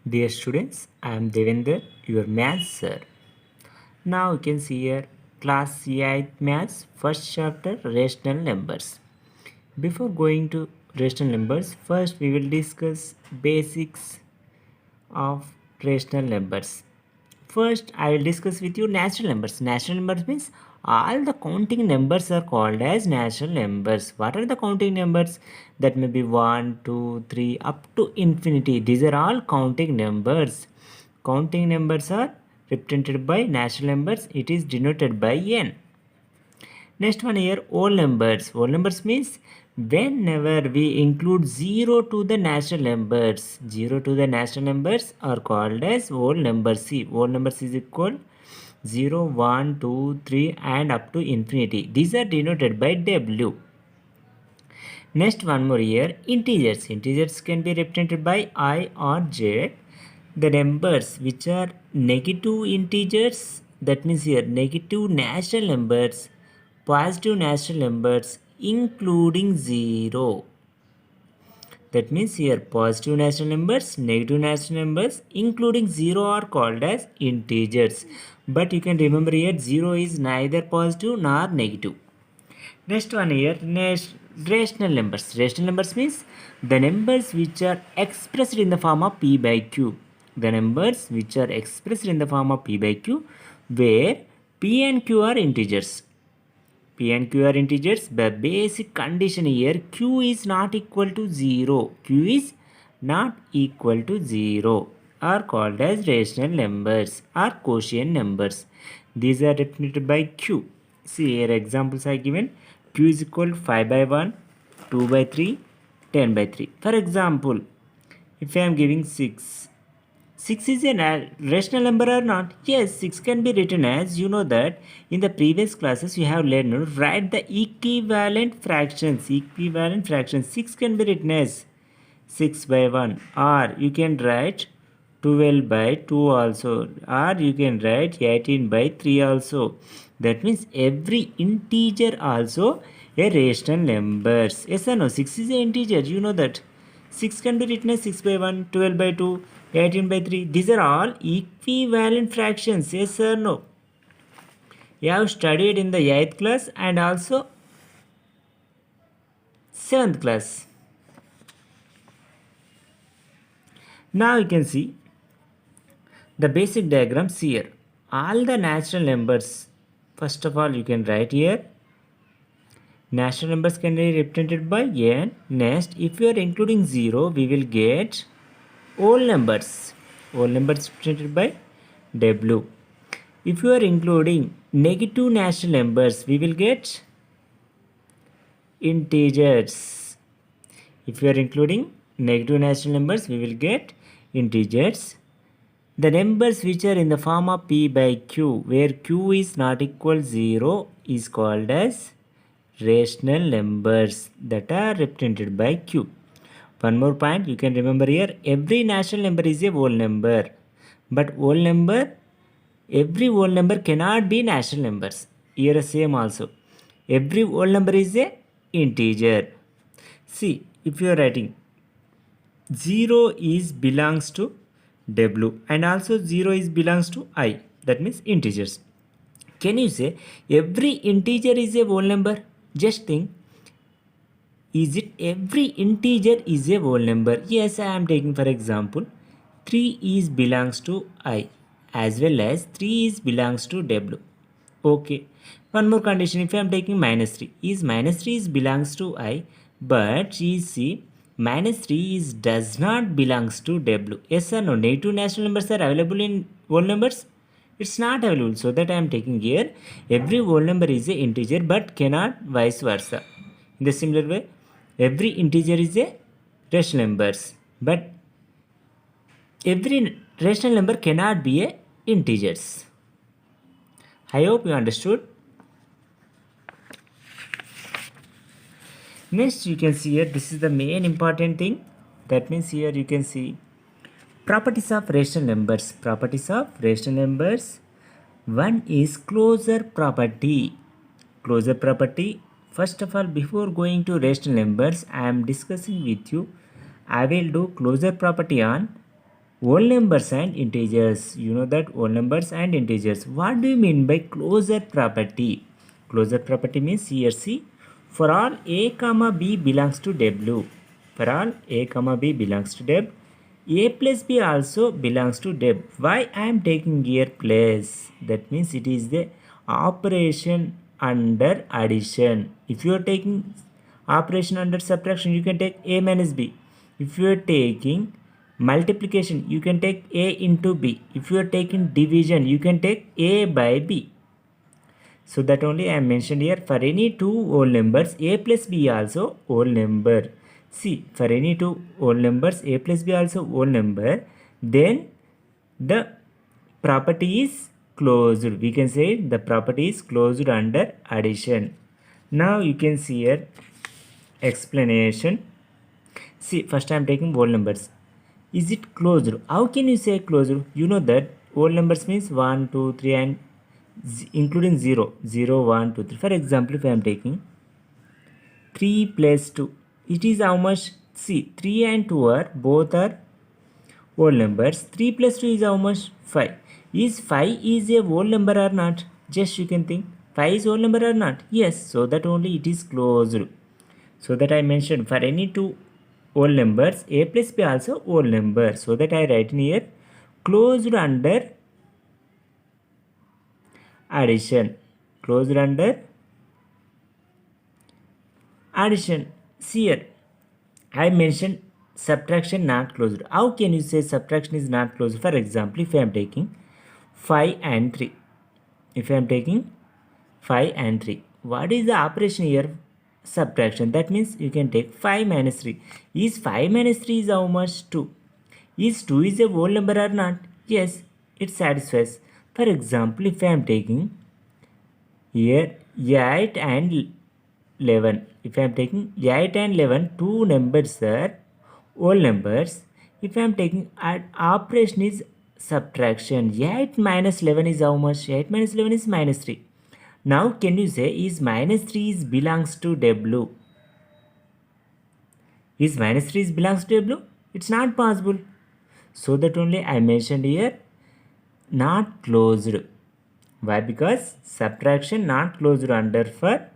Dear students, I am Devender, your maths sir. Now you can see here class 8 maths first chapter rational numbers. Before going to rational numbers, first we will discuss basics of rational numbers. First, I will discuss with you natural numbers. Natural numbers means all the counting numbers are called as natural numbers. What are the counting numbers? That may be 1, 2, 3, up to infinity. These are all counting numbers. Counting numbers are represented by natural numbers. It is denoted by n. Next one here, whole numbers. Whole numbers means whenever we include 0 to the natural numbers. 0 to the natural numbers are called as whole numbers. See, whole numbers is equal 0, 1, 2, 3 and up to infinity. These are denoted by W. Next one more here, integers. Integers can be represented by I or J. The numbers which are negative integers, that means here negative natural numbers, positive natural numbers including 0. That means here positive natural numbers, negative natural numbers including 0 are called as integers. But you can remember here 0 is neither positive nor negative. Next one here, rational numbers. Rational numbers means the numbers which are expressed in the form of p by q. The numbers which are expressed in the form of p by q, where p and q are integers. P and Q are integers. The basic condition here, Q is not equal to 0. Q is not equal to 0 are called as rational numbers or quotient numbers. These are represented by Q. See here examples are given. Q is equal to 5 by 1, 2 by 3, 10 by 3. For example, if I am giving 6, 6 is a rational number or not? Yes, 6 can be written as, you know that in the previous classes you have learned, write the equivalent fractions. Equivalent fractions. 6 can be written as 6 by 1, or you can write 12 by 2 also, or you can write 18 by 3 also. That means every integer also a rational numbers. Yes or no? 6 is an integer, you know that. 6 can be written as 6 by 1, 12 by 2, 18 by 3. These are all equivalent fractions. Yes or no? You have studied in the 8th class and also 7th class. Now you can see the basic diagrams here. All the natural numbers, first of all you can write here. Natural numbers can be represented by n. Next, if you are including 0, we will get whole numbers. Whole numbers represented by W. If you are including negative natural numbers, we will get integers. If you are including negative natural numbers, we will get integers. The numbers which are in the form of p by q, where q is not equal 0, is called as rational numbers that are represented by q. One more point you can remember here, every natural number is a whole number, but every whole number cannot be natural numbers. Here same also, every whole number is a integer. See, if you are writing 0 is belongs to W and also 0 is belongs to I, that means integers. Can you say every integer is a whole number? Just think, is it every integer is a whole number? Yes, I am taking for example 3 is belongs to I as well as 3 is belongs to W. Okay. One more condition, if I am taking minus 3, is minus 3 is belongs to I, but you see minus 3 is does not belongs to W. Yes or no? Negative natural numbers are available in whole numbers? It's not available, so that I am taking here every whole number is a integer but cannot vice versa. In the similar way, every integer is a rational numbers, but every rational number cannot be a integers. I hope you understood. Next you can see here, this is the main important thing. That means here you can see properties of rational numbers. Properties of rational numbers. One is closure property. Closure property. First of all, before going to rational numbers, I am discussing with you. I will do closure property on whole numbers and integers. You know that whole numbers and integers. What do you mean by closure property? Closure property means here see, for all a comma b belongs to w, for all a comma b belongs to w, a plus b also belongs to w. Why I am taking here plus? That means it is the operation under addition. If you are taking operation under subtraction, you can take a minus b. If you are taking multiplication, you can take a into b. If you are taking division, you can take a by b. So that only I mentioned here. For any two whole numbers, a plus b also whole number. See, for any two whole numbers, a plus b also whole number, then the property is closed. We can say the property is closed under addition. Now you can see here explanation. See, first I am taking whole numbers. Is it closed? How can you say closed? You know that whole numbers means 1, 2, 3 and including 0. 0, 1, 2, 3. For example, if I am taking 3 plus 2, it is how much? See, 3 and 2 are both are whole numbers. 3 plus 2 is how much? 5. Is 5 is a whole number or not? Just you can think. 5 is whole number or not? Yes. So that only it is closed. So that I mentioned for any two whole numbers, a plus b also whole number. So that I write in here closed under addition. Closed under addition. See here, I mentioned subtraction not closed. How can you say subtraction is not closed? For example, if I am taking 5 and 3. If I am taking 5 and 3. What is the operation here? Subtraction. That means you can take 5 minus 3. Is 5 minus 3 is how much? 2. Is 2 is a whole number or not? Yes, it satisfies. For example, if I am taking here 8 and 11. If I am taking 8 and 11, two numbers are whole numbers. If I am taking operation is subtraction. 8 minus 11 is how much? 8 minus 11 is minus 3. Now can you say is minus 3 is belongs to W? Is minus 3 is belongs to W? It's not possible. So that only I mentioned here not closed. Why? Because subtraction not closed under for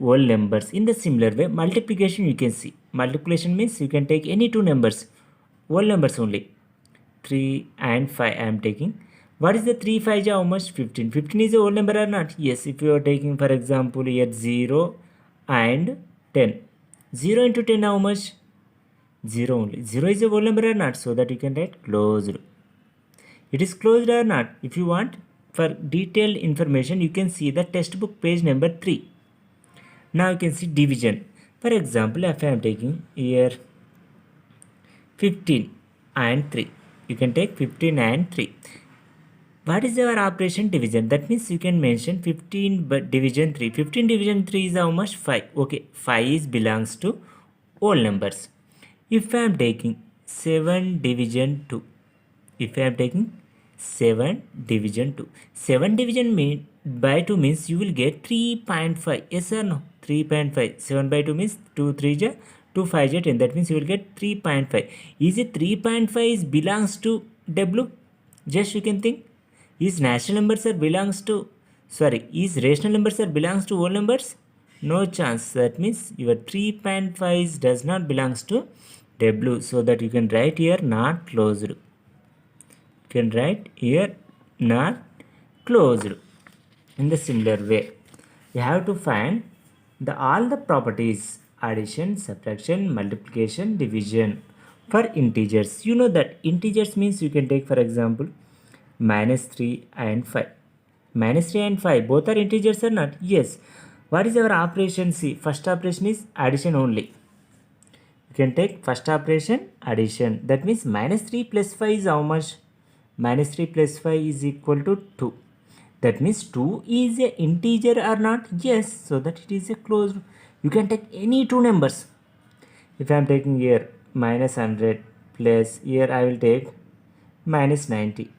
whole numbers. In the similar way, multiplication you can see. Multiplication means you can take any two numbers, whole numbers only. 3 and 5 I am taking. What is the 3 5 how much? 15. 15 is a whole number or not? Yes, if you are taking for example here 0 and 10. 0 into 10 how much? 0 only. 0 is a whole number or not? So that you can write closed. It is closed or not? If you want for detailed information, you can see the textbook page number 3. Now you can see division. For example, if I am taking here 15 and 3. You can take 15 and 3. What is our operation? Division. That means you can mention 15 but division 3. 15 division 3 is how much? 5. Okay, 5 is belongs to whole numbers. If I am taking 7 division 2. If I am taking 7 division 2. 7 division by 2 means you will get 3.5. Yes or no? 3.5. 7 by 2 means 2 3 ja 2 5 ja 10. That means you will get 3.5. Is it 3.5 is belongs to W? Just you can think. Is natural numbers are belongs to is rational numbers are belongs to whole numbers? No chance. That means your 3.5 does not belongs to W. So that you can write here not closed. You can write here not closed. In the similar way, you have to find all the properties: addition, subtraction, multiplication, division for integers. You know that integers means you can take for example minus 3 and 5. Minus 3 and 5 both are integers or not? Yes. What is our operation? See, first operation is addition only. You can take first operation addition. That means minus 3 plus 5 is how much? Minus 3 plus 5 is equal to 2. That means 2 is a integer or not? Yes. So that it is a closed. You can take any two numbers. If I am taking here minus 100 plus here I will take minus 90.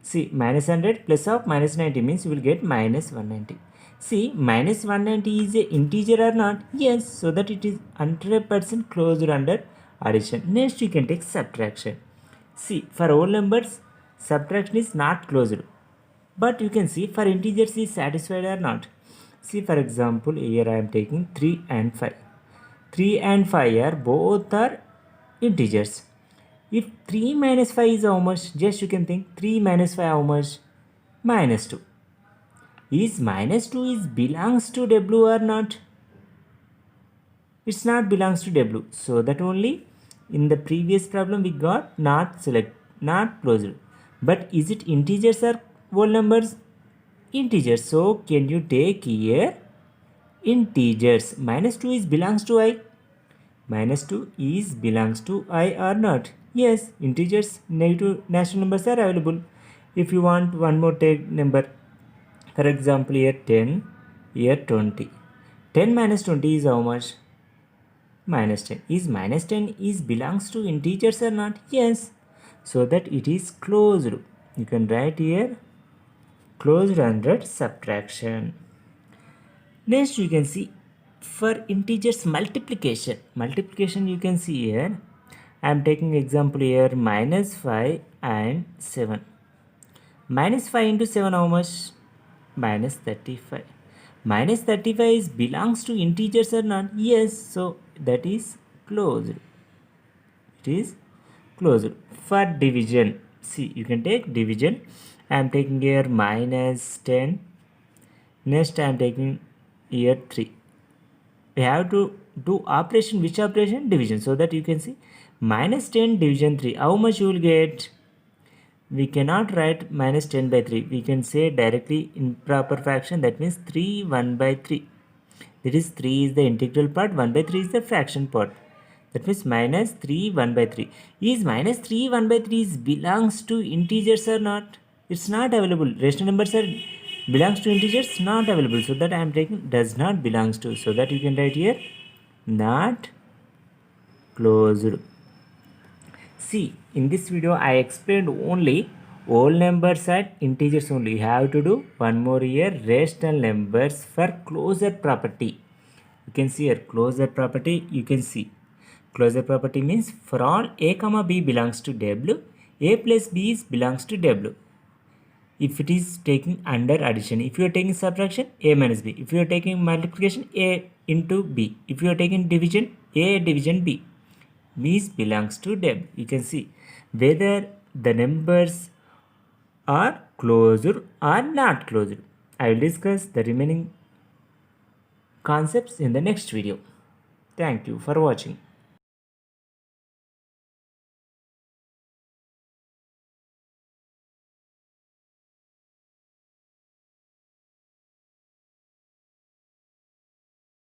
See, minus 100 plus of minus 90 means you will get minus 190. See, minus 190 is a integer or not? Yes. So that it is 100% closed under addition. Next you can take subtraction. See, for whole numbers, subtraction is not closed. But you can see for integers is satisfied or not. See, for example, here I am taking 3 and 5. 3 and 5 are both are integers. If 3 minus 5 is how much? Just you can think 3 minus 5 how much? Minus 2. Is minus 2 is belongs to W or not? It's not belongs to W. So that only in the previous problem we got not closed. But is it integers or whole numbers? Integers. So can you take here integers? Minus 2 is belongs to I. Minus 2 is belongs to I or not? Yes, integers, negative natural numbers are available. If you want one more take number, for example here 10, here 20. 10 minus 20 is how much? Minus 10. Is minus 10 is belongs to integers or not? Yes. So that it is closed. You can write here closed under subtraction. Next you can see for integers multiplication. Multiplication you can see here. I am taking example here minus 5 and 7. Minus 5 into 7 how much? Minus 35. Minus 35 is belongs to integers or not? Yes. So that is closed. It is closed. For division, see you can take division. I am taking here minus 10. Next I am taking here 3. We have to do operation. Which operation? Division. So that you can see minus 10 division 3. How much you will get? We cannot write minus 10 by 3. We can say directly improper fraction. That means 3 1 by 3. That is 3 is the integral part. 1 by 3 is the fraction part. That means minus 3 1 by 3. Is minus 3 1 by 3 is belongs to integers or not? It's not available. Rational numbers are belongs to integers, not available. So that I am taking does not belongs to. So that you can write here not closed. See, in this video I explained only whole numbers and integers only. You have to do one more here, rational numbers for closure property. You can see here closure property. You can see closure property means for all a comma b belongs to W, a plus b is belongs to W. If it is taking under addition, if you are taking subtraction, a minus b. If you are taking multiplication, a into b. If you are taking division, a division b. Means belongs to W. You can see whether the numbers are closed or not closed. I will discuss the remaining concepts in the next video. Thank you for watching.